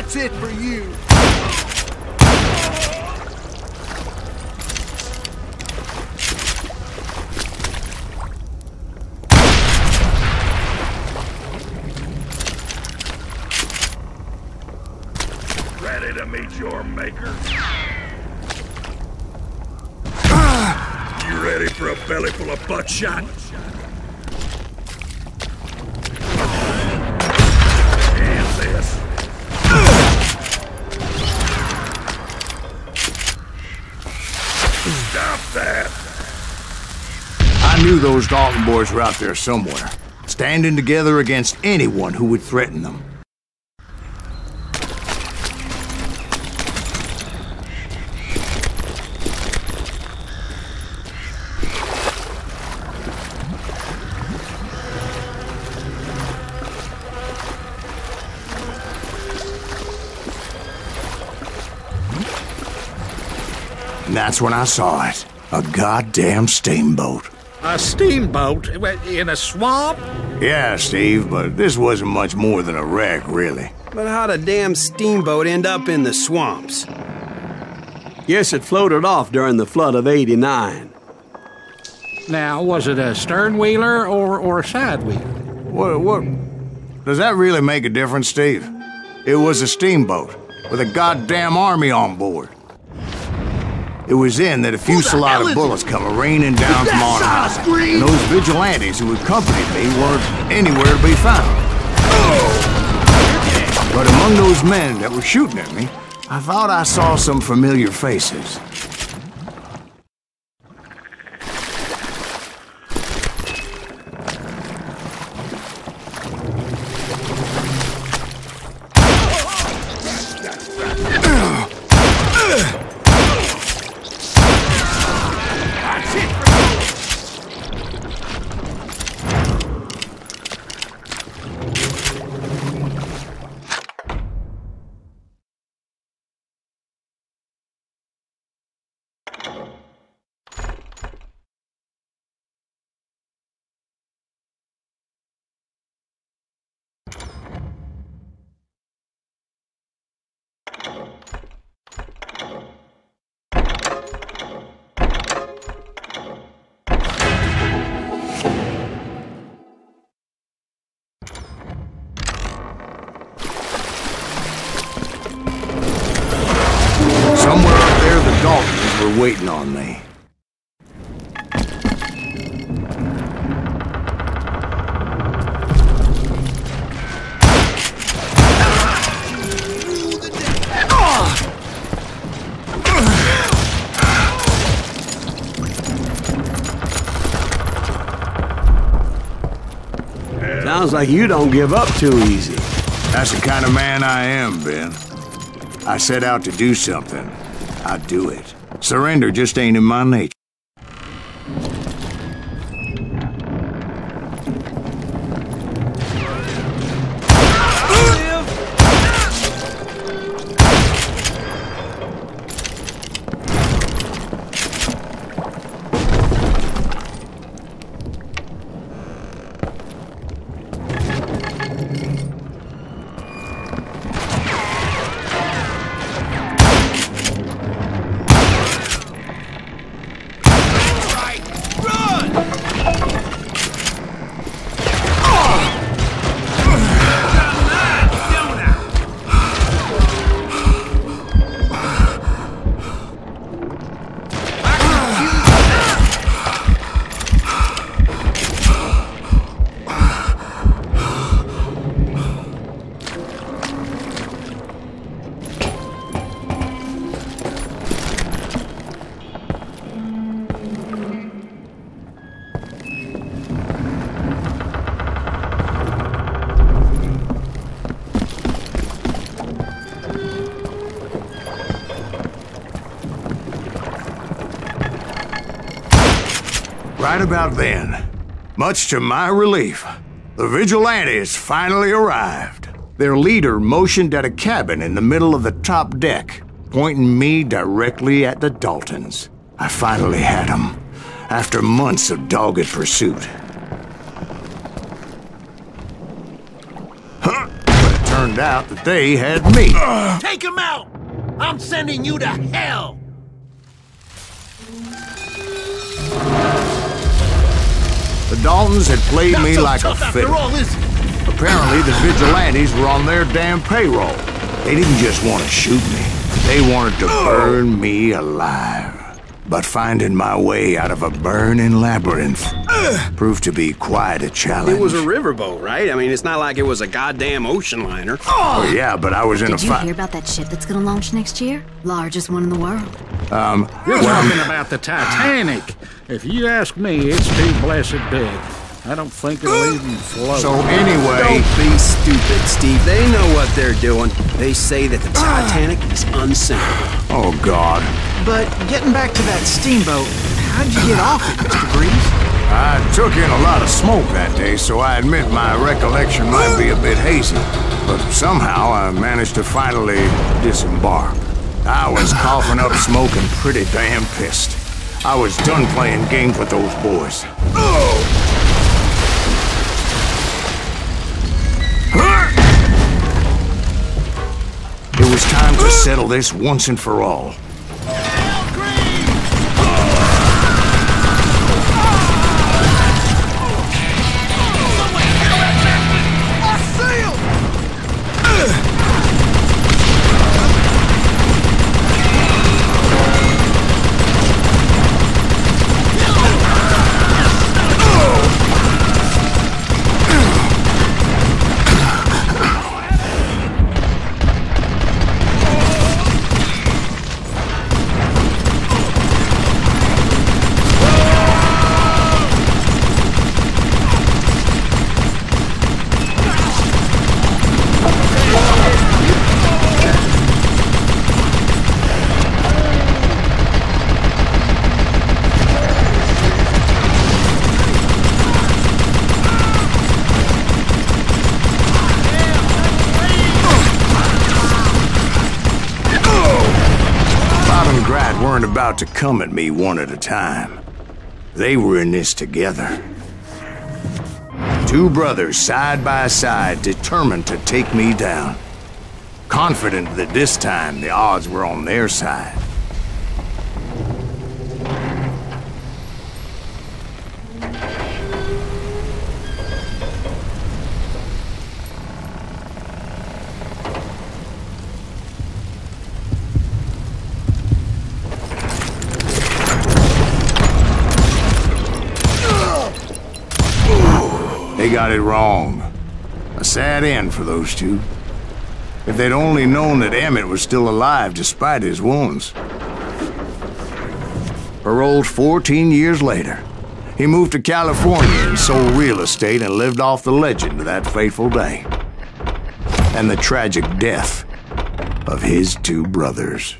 That's it for you. Ready to meet your maker? You ready for a belly full of buckshot? And this. Stop that! I knew those Dalton boys were out there somewhere, standing together against anyone who would threaten them. And that's when I saw it. A goddamn steamboat. A steamboat? In a swamp? Yeah, Steve, but this wasn't much more than a wreck, really. But how'd a damn steamboat end up in the swamps? Guess it floated off during the flood of '89. Now, was it a stern wheeler or a side wheeler? What? Does that really make a difference, Steve? It was a steamboat with a goddamn army on board. It was then that a fusillade of bullets come raining down from on high, and those vigilantes who accompanied me weren't anywhere to be found. But among those men that were shooting at me, I thought I saw some familiar faces. Somewhere up there, the Daltons were waiting on me. Sounds like you don't give up too easy. That's the kind of man I am, Ben. I set out to do something. I do it. Surrender just ain't in my nature. Right about then, much to my relief, the vigilantes finally arrived. Their leader motioned at a cabin in the middle of the top deck, pointing me directly at the Daltons. I finally had them, after months of dogged pursuit. But it turned found out that they had me. Take him out! I'm sending you to hell! The Daltons had played Not me so like a tough after fiddle. all, is it? Apparently, the vigilantes were on their damn payroll. They didn't just want to shoot me. They wanted to burn me alive. But finding my way out of a burning labyrinth proved to be quite a challenge. It was a riverboat, right? I mean, it's not like it was a goddamn ocean liner. Oh, yeah, but I was in a Did you fight. hear about that ship that's gonna launch next year? Largest one in the world. You're talking about the Titanic. If you ask me, it's too blessed big. I don't think it'll even float. So anyway, Don't be stupid, Steve. They know what they're doing. They say that the Titanic is unsinkable. oh God, But getting back to that steamboat, how'd you get off it, Mr. Breeze? I took in a lot of smoke that day, so I admit my recollection might be a bit hazy. But somehow I managed to finally disembark. I was coughing up smoke and pretty damn pissed. I was done playing games with those boys. It was time to settle this once and for all. Weren't about to come at me one at a time. They were in this together. Two brothers side by side, determined to take me down. Confident that this time the odds were on their side. They got it wrong. A sad end for those two. If they'd only known that Emmett was still alive despite his wounds. Paroled 14 years later, he moved to California and sold real estate and lived off the legend of that fateful day. And the tragic death of his two brothers.